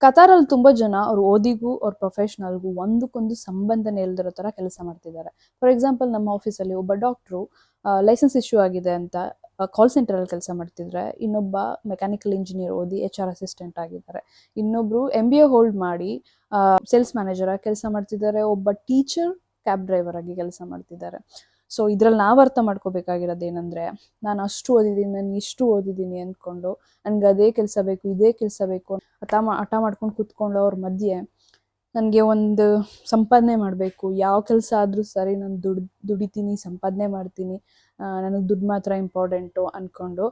ಕತಾರಲ್ಲಿ ತುಂಬಾ ಜನ ಅವ್ರ ಓದಿಗೂ ಅವ್ರ ಪ್ರೊಫೆಷನಲ್ಗೂ ಒಂದಕ್ಕೊಂದು ಸಂಬಂಧನೇ ಇಲ್ದಿರೋ ತರ ಕೆಲಸ ಮಾಡ್ತಿದ್ದಾರೆ. ಫಾರ್ ಎಕ್ಸಾಂಪಲ್ ನಮ್ಮ ಆಫೀಸಲ್ಲಿ ಒಬ್ಬ ಡಾಕ್ಟ್ರು ಲೈಸೆನ್ಸ್ ಇಶ್ಯೂ ಆಗಿದೆ ಅಂತ ಕಾಲ್ ಸೆಂಟರ್ ಅಲ್ಲಿ ಕೆಲಸ ಮಾಡ್ತಿದ್ರೆ, ಇನ್ನೊಬ್ಬ ಮೆಕ್ಯಾನಿಕಲ್ ಇಂಜಿನಿಯರ್ ಓದಿ HR ಅಸಿಸ್ಟೆಂಟ್ ಆಗಿದ್ದಾರೆ. ಇನ್ನೊಬ್ರು MBA ಹೋಲ್ಡ್ ಮಾಡಿ ಸೇಲ್ಸ್ ಮ್ಯಾನೇಜರ್ ಆಗಿ ಕೆಲಸ ಮಾಡ್ತಿದ್ದಾರೆ. ಒಬ್ಬ ಟೀಚರ್ ಕ್ಯಾಬ್ ಡ್ರೈವರ್ ಆಗಿ ಕೆಲಸ ಮಾಡ್ತಿದ್ದಾರೆ. ಸೊ ಇದ್ರಲ್ಲಿ ನಾವು ಅರ್ಥ ಮಾಡ್ಕೋಬೇಕಾಗಿರೋದು ಏನಂದ್ರೆ, ನಾನು ಅಷ್ಟು ಓದಿದ್ದೀನಿ, ನಾನು ಇಷ್ಟು ಓದಿದ್ದೀನಿ ಅಂದ್ಕೊಂಡು ನನ್ಗೆ ಅದೇ ಕೆಲಸ ಬೇಕು, ಇದೇ ಕೆಲಸ ಬೇಕು ಹಠ ಮಾಡ್ಕೊಂಡು ಕೂತ್ಕೊಂಡು ಅವ್ರ ಮಧ್ಯೆ ನನಗೆ ಒಂದು ಸಂಪಾದನೆ ಮಾಡಬೇಕು, ಯಾವ ಕೆಲಸ ಆದರೂ ಸರಿ ನಾನು ದುಡಿತೀನಿ, ಸಂಪಾದನೆ ಮಾಡ್ತೀನಿ, ನನಗೆ ದುಡ್ಡು ಮಾತ್ರ ಇಂಪಾರ್ಟೆಂಟು ಅಂದ್ಕೊಂಡು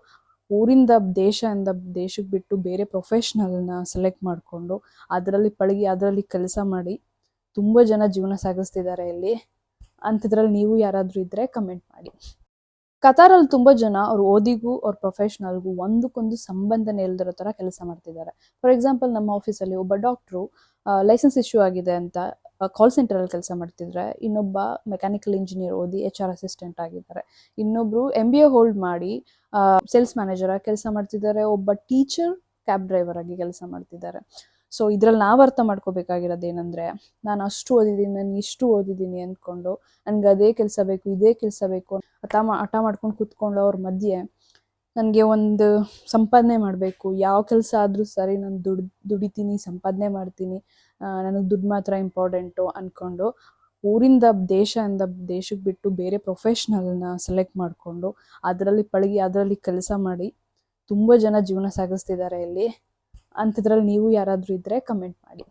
ಊರಿಂದ ದೇಶಕ್ಕೆ ಬಿಟ್ಟು ಬೇರೆ ಪ್ರೊಫೆಷ್ನಲ್ನ ಸೆಲೆಕ್ಟ್ ಮಾಡಿಕೊಂಡು ಅದರಲ್ಲಿ ಪಳಗಿ ಅದರಲ್ಲಿ ಕೆಲಸ ಮಾಡಿ ತುಂಬ ಜನ ಜೀವನ ಸಾಗಿಸ್ತಿದ್ದಾರೆ ಇಲ್ಲಿ. ಅಂಥದ್ರಲ್ಲಿ ನೀವು ಯಾರಾದರೂ ಇದ್ದರೆ ಕಮೆಂಟ್ ಮಾಡಿ. ಕತಾರಲ್ಲಿ ತುಂಬ ಜನ ಅವ್ರ ಓದಿಗೂ ಅವ್ರ ಪ್ರೊಫೆಷನಲ್ಗೂ ಒಂದಕ್ಕೊಂದು ಸಂಬಂಧನೇ ಇಲ್ದಿರೋ ಥರ ಕೆಲಸ ಮಾಡ್ತಿದ್ದಾರೆ. ಫಾರ್ ಎಕ್ಸಾಂಪಲ್ ನಮ್ಮ ಆಫೀಸಲ್ಲಿ ಒಬ್ಬ ಡಾಕ್ಟ್ರು ಲೈಸೆನ್ಸ್ ಇಶ್ಯೂ ಆಗಿದೆ ಅಂತ ಕಾಲ್ ಸೆಂಟರಲ್ಲಿ ಕೆಲಸ ಮಾಡ್ತಿದ್ರೆ, ಇನ್ನೊಬ್ಬ ಮೆಕ್ಯಾನಿಕಲ್ ಇಂಜಿನಿಯರ್ ಓದಿ HR ಅಸಿಸ್ಟೆಂಟ್ ಆಗಿದ್ದಾರೆ. ಇನ್ನೊಬ್ರು MBA ಹೋಲ್ಡ್ ಮಾಡಿ ಸೇಲ್ಸ್ ಮ್ಯಾನೇಜರ್ ಆಗಿ ಕೆಲಸ ಮಾಡ್ತಿದ್ದಾರೆ. ಒಬ್ಬ ಟೀಚರ್ ಕ್ಯಾಬ್ ಡ್ರೈವರ್ ಆಗಿ ಕೆಲಸ ಮಾಡ್ತಿದ್ದಾರೆ. ಸೊ ಇದ್ರಲ್ಲಿ ನಾವು ಅರ್ಥ ಮಾಡ್ಕೋಬೇಕಾಗಿರೋದು ಏನಂದ್ರೆ, ನಾನು ಅಷ್ಟು ಓದಿದ್ದೀನಿ, ನಾನು ಇಷ್ಟು ಓದಿದ್ದೀನಿ ಅಂದ್ಕೊಂಡು ನನ್ಗೆ ಅದೇ ಕೆಲಸ ಬೇಕು, ಇದೇ ಕೆಲಸ ಬೇಕು ಹಠ ಮಾಡ್ಕೊಂಡು ಕೂತ್ಕೊಂಡು ಅವ್ರ ಮಧ್ಯೆ ನನಗೆ ಒಂದು ಸಂಪಾದನೆ ಮಾಡಬೇಕು, ಯಾವ ಕೆಲಸ ಆದರೂ ಸರಿ ನಾನು ದುಡಿತೀನಿ, ಸಂಪಾದನೆ ಮಾಡ್ತೀನಿ, ನನಗೆ ದುಡ್ಡು ಮಾತ್ರ ಇಂಪಾರ್ಟೆಂಟು ಅಂದ್ಕೊಂಡು ಊರಿಂದ ದೇಶಕ್ಕೆ ಬಿಟ್ಟು ಬೇರೆ ಪ್ರೊಫೆಷ್ನಲ್ನ ಸೆಲೆಕ್ಟ್ ಮಾಡಿಕೊಂಡು ಅದರಲ್ಲಿ ಪಳಗಿ ಅದರಲ್ಲಿ ಕೆಲಸ ಮಾಡಿ ತುಂಬ ಜನ ಜೀವನ ಸಾಗಿಸ್ತಿದ್ದಾರೆ ಇಲ್ಲಿ. ಅಂಥದ್ರಲ್ಲಿ ನೀವು ಯಾರಾದರೂ ಇದ್ದರೆ ಕಮೆಂಟ್ ಮಾಡಿ.